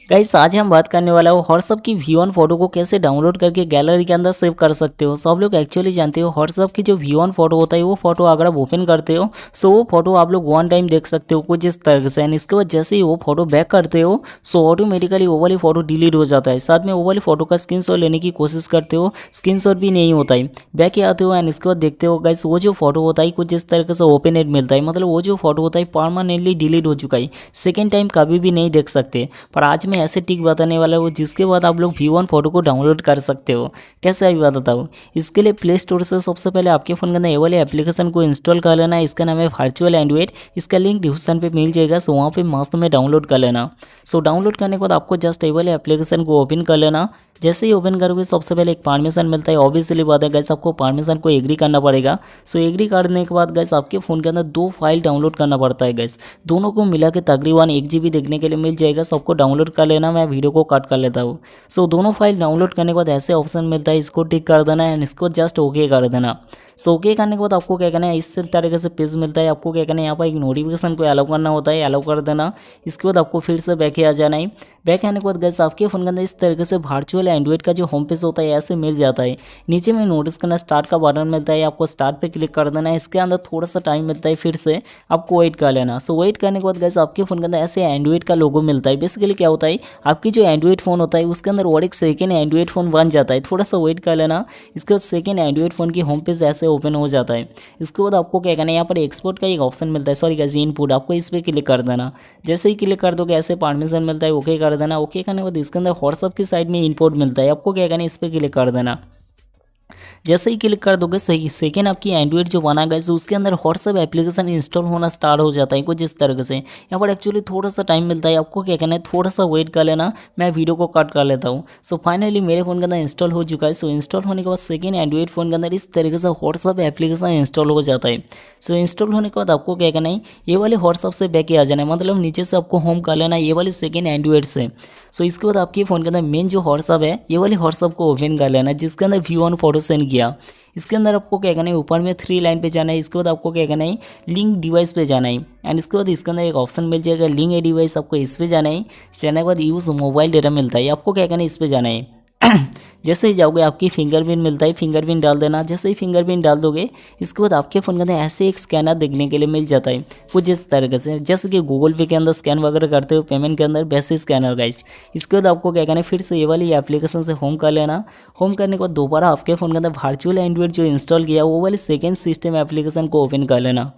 Guys आज हम बात करने वाला हूँ व्हाट्सअप की व्यू ऑन फोटो को कैसे डाउनलोड करके गैलरी के अंदर सेव कर सकते हो। सब लोग एक्चुअली जानते हो व्हाट्सअप की जो व्यू ऑन फोटो होता है वो फोटो अगर आप ओपन करते हो सो वो फोटो आप लोग वन टाइम देख सकते हो कुछ इस तरह से। एंड इसके बाद जैसे ही वो फोटो बैक करते हो सो ऑटोमेटिकली वो वाली फोटो डिलीट हो जाता है। साथ में वो वाली फोटो का स्क्रीनशॉट लेने की कोशिश करते हो, स्क्रीनशॉट भी नहीं होता है। बैक आते हो एंड इसके बाद देखते हो गाइस वो जो फोटो होता है कुछ इस तरीके से ओपन एड मिलता है, मतलब वो जो फोटो होता है परमानेंटली डिलीट हो चुका है, सेकेंड टाइम कभी भी नहीं देख सकते। पर आज मैं ऐसे टिक बताने वाला हूँ जिसके बाद आप लोग व्यू वन फोटो को डाउनलोड कर सकते हो। कैसे अभी बताता हूँ। इसके लिए प्ले स्टोर से सबसे पहले आपके फ़ोन के अंदर ये वाले एप्लीकेशन को इंस्टॉल कर लेना है। इसका नाम है वर्चुअल एंड्रॉइड। इसका लिंक डिस्क्रिप्शन पे मिल जाएगा, सो वहाँ पे मस्त में डाउनलोड कर लेना। सो डाउनलोड करने के बाद आपको जस्ट ये वाले एप्लीकेशन को ओपन कर लेना। जैसे ही ओपन करोगे सबसे पहले एक परमिशन मिलता है। ऑब्वियसली बात है गाइस आपको परमिशन को एग्री करना पड़ेगा। सो एग्री करने के बाद गाइस आपके फ़ोन के अंदर दो फाइल डाउनलोड करना पड़ता है गाइस। दोनों को मिला के तकरीबन 1 GB देखने के लिए मिल जाएगा। सबको डाउनलोड कर लेना, मैं वीडियो को कट कर लेता हूँ। सो दोनों फाइल डाउनलोड करने के बाद ऐसे ऑप्शन मिलता है, इसको टिक कर देना है एंड इसको जस्ट ओके कर देना। सो ओके करने के बाद आपको क्या करना है, इस तरीके से पेज मिलता है। आपको क्या करना है, यहाँ पर एक नोटिफिकेशन को अलाउ करना होता है, अलाउ कर देना। इसके बाद आपको फिर से बैक आ जाना है। बैक आने के बाद गाइस आपके फ़ोन के अंदर इस तरीके से वर्चुअल एंड्रॉइड का जो होम पेज होता है ऐसे मिल जाता है। नीचे में नोटिस करना स्टार्ट का बटन मिलता है, आपको स्टार्ट पे क्लिक कर देना है। इसके अंदर थोड़ा सा टाइम मिलता है, फिर से आपको वेट कर लेना। सो वेट करने के बाद गाइस आपके फ़ोन के अंदर ऐसे एंड्रॉइड का लोगो मिलता है। बेसिकली क्या होता है, आपकी जो एंड्रॉइड फ़ोन होता है उसके अंदर और एक सेकेंड एंड्रॉइड फ़ोन बन जाता है। थोड़ा सा वेट कर लेना। इसके बाद सेकेंड एंड्रॉइड फ़ोन की होम पेज ऐसे ओपन हो जाता है। इसके बाद आपको क्या करना है, यहाँ पर एक्सपोर्ट का एक ऑप्शन मिलता है, सॉरी गाइस इनपुट, आपको इस पर क्लिक कर देना। जैसे ही क्लिक कर दोगे ऐसे परमिशन मिलता है, ओके कर देना। ओके करने के बाद इसके अंदर व्हाट्सअप की साइड में इंपोर्ट मिलता है, आपको क्या करना है इस पर क्लिक कर देना। जैसे ही क्लिक कर दोगे सही सेकेंड आपकी एंड्रॉइड जो बना गया है उसके अंदर व्हाट्सएप एप्लीकेशन इंस्टॉल होना स्टार्ट हो जाता है कुछ इस तरह से। यहाँ पर एक्चुअली थोड़ा सा टाइम मिलता है, आपको क्या करना है थोड़ा सा वेट कर लेना। मैं वीडियो को कट कर लेता हूँ। सो फाइनली मेरे फ़ोन के अंदर इंस्टॉल हो चुका है। सो इंस्टॉल होने के बाद सेकेंड एंड्रॉइड फ़ोन के अंदर इस तरीके से व्हाट्सएप एप्लीकेशन इंस्टॉल हो जाता है। सो इंस्टॉल होने के बाद आपको क्या करना है, ये वाले व्हाट्सएप से बैक आ जाना है, मतलब नीचे से आपको होम कर लेना है ये वाले सेकेंड एंड्रॉइड से। सो इसके बाद आपके फ़ोन के अंदर मेन जो व्हाट्सएप है ये वाले व्हाट्सएप को ओपन कर लेना है जिसके अंदर व्यू ऑन फोटो सेंड किया। इसके अंदर आपको क्या करना है, ऊपर में 3 लाइन पे जाना है। इसके बाद आपको क्या करना है, लिंक डिवाइस पे जाना है। एंड इसके बाद इसके अंदर एक ऑप्शन मिल जाएगा लिंक ए डिवाइस, आपको इस पे जाना है। जाने के बाद यूज़ मोबाइल डेटा मिलता है, आपको क्या करना है इस पे जाना है। जैसे ही जाओगे आपकी फिंगरप्रिंट मिलता है, फिंगरप्रिंट डाल देना। जैसे ही फिंगरप्रिंट डाल दोगे इसके बाद आपके फ़ोन के अंदर ऐसे एक स्कैनर देखने के लिए मिल जाता है कुछ इस तरीके से, जैसे कि गूगल पे के अंदर स्कैन वगैरह करते हो पेमेंट के अंदर, वैसे स्कैनर गाइस। इसके बाद आपको क्या करना है, फिर से ये वाली एप्लीकेशन से होम कर लेना। होम करने के बाद दोबारा आपके फ़ोन के अंदर वर्चुअल एंड्रॉइड जो इंस्टॉल किया वो वाले सेकेंड सिस्टम एप्लीकेशन को ओपन कर लेना।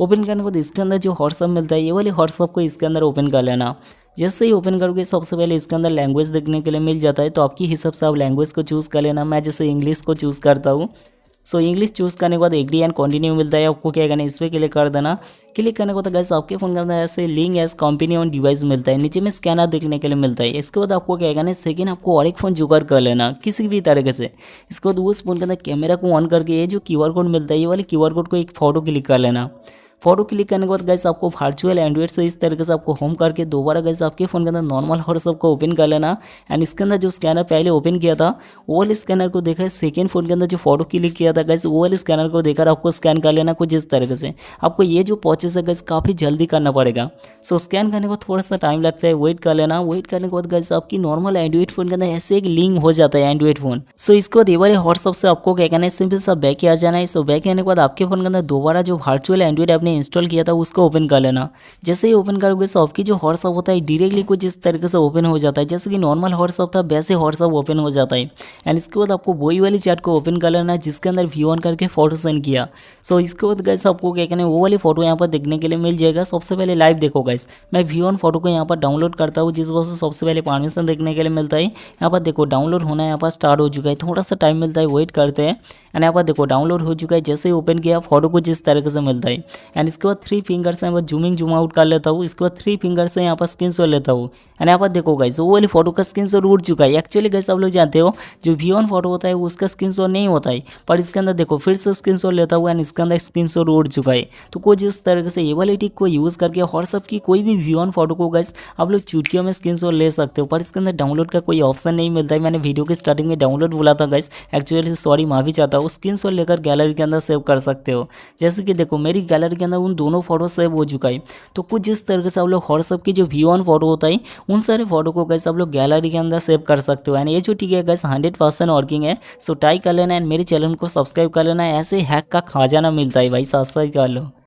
ओपन करने के बाद इसके अंदर जो व्हाट्सअप मिलता है ये वाले व्हाट्सअप को इसके अंदर ओपन कर लेना। जैसे ही ओपन करोगे सबसे पहले इसके अंदर लैंग्वेज देखने के लिए मिल जाता है, तो आपकी हिसाब से आप लैंग्वेज को चूज़ कर लेना। मैं जैसे इंग्लिश को चूज़ करता हूँ। सो इंग्लिश चूज़ करने के बाद एग्री एंड कंटिन्यू मिलता है, आपको क्या करना है इस पर क्लिक कर देना। क्लिक करने के बाद गाइस आपके फ़ोन के अंदर ऐसे link as company on device मिलता है, नीचे में स्कैनर देखने के लिए मिलता है। इसके बाद आपको क्या करना है, सेकेंड आपको और एक फ़ोन जुगाड़ कर लेना किसी भी तरीके से। इसके बाद उस फ़ोन के अंदर कैमरा को ऑन करके ये जो QR कोड मिलता है ये वाले QR कोड को एक फ़ोटो क्लिक कर लेना। फोटो क्लिक करने के बाद गाइस आपको वर्चुअल एंड्रॉइड से इस तरीके से आपको होम करके दोबारा गाइस आपके फ़ोन के अंदर नॉर्मल व्हाट्सएप को ओपन कर लेना। एंड इसके अंदर जो स्कैनर पहले ओपन किया था वो वाले स्कैनर को देखा, सेकेंड फ़ोन के अंदर जो फोटो क्लिक किया था गाइस वो वाले स्कैनर को देखकर आपको स्कैन कर लेना कुछ इस तरीके से। आपको ये जो प्रोसेस है गाइस काफ़ी जल्दी करना पड़ेगा। सो स्कैन करने को थोड़ा सा टाइम लगता है, वेट कर लेना। वेट करने के बाद गाइस आपकी नॉर्मल एंड्रॉइड फ़ोन के अंदर ऐसे एक लिंक हो जाता है एंड्रॉइड फ़ोन। सो इसके बाद ये वाले व्हाट्सएप से आपको क्या करना है, सिंपल सा बैक आ जाना है। सो बैक आने के बाद आपके फ़ोन के अंदर दोबारा जो वर्चुअल एंड्रॉइड आपने इंस्टॉल किया था उसको ओपन कर लेना। जैसे ही ओपन करोगे तो आपकी जो व्हाट्सएप होता है डायरेक्टली कुछ इस तरीके से ओपन हो जाता है, जैसे कि नॉर्मल व्हाट्सएप था वैसे व्हाट्सएप ओपन हो जाता है। एंड इसके बाद आपको वही वाली चैट को ओपन कर लेना जिसके अंदर व्यू ऑन करके फोटो सेंड किया। सो इसके बाद गाइस आपको क्या करना है, वो वाली फोटो यहाँ पर देखने के लिए मिल जाएगा। सबसे पहले लाइव देखो गाइस, मैं व्यू ऑन फोटो को यहाँ पर डाउनलोड करता हूँ जिस वजह से सबसे पहले परमिशन देखने के लिए मिलता है। यहाँ पर देखो डाउनलोड होना यहाँ पर स्टार्ट हो चुका है, थोड़ा सा टाइम मिलता है, वेट करते हैं। एंड यहाँ पर देखो डाउनलोड हो चुका है। जैसे ही ओपन किया फोटो कुछ इस तरीके से मिलता है। एंड इसके बाद 3 फिंगर से यहाँ पर जूमिंग जूम आउट कर लेता हूँ। इसके बाद 3 फिंगर से यहाँ पर स्क्रीनशॉट लेता हूँ। एंड यहाँ पर देखो गाइस वो वाली फोटो का स्क्रीनशॉट उड़ चुका है। एक्चुअली गाइस आप लोग जानते हो जो व्यू ऑन फोटो होता है वो उसका स्क्रीनशॉट नहीं होता है, पर इसके अंदर देखो फिर से स्क्रीनशॉट लेता हुआ एंड इसके अंदर स्क्रीनशॉट उड़ चुका है। तो कुछ इस तरीके से ये वाली टिक को यूज़ करके व्हाट्सएप की कोई भी व्यू ऑन फोटो को गाइस आप लोग चुटकियों में स्क्रीनशॉट ले सकते हो, पर इसके अंदर डाउनलोड का कोई ऑप्शन नहीं मिलता है। मैंने वीडियो की स्टार्टिंग में डाउनलोड बोला था गाइस, एक्चुअली सॉरी माफी चाहता हूँ। स्क्रीनशॉट लेकर गैलरी के अंदर सेव कर सकते हो। जैसे कि देखो मेरी गैलरी के अंदर अंदर उन दोनों फोटो सेव हो चुका है। तो कुछ जिस तरीके से आप लोग व्हाट्सअप की जो व्यू ऑन फोटो होता है उन सारे फोटो को गैस आप लोग गैलरी के अंदर सेव कर सकते हो। एंड ये जो ठीक है गैस 100% वर्किंग है। सो ट्राई कर लेना एंड मेरे चैनल को सब्सक्राइब कर लेना। ऐसे हैक का खजाना मिलता है भाई, सब्सक्राइब कर लो।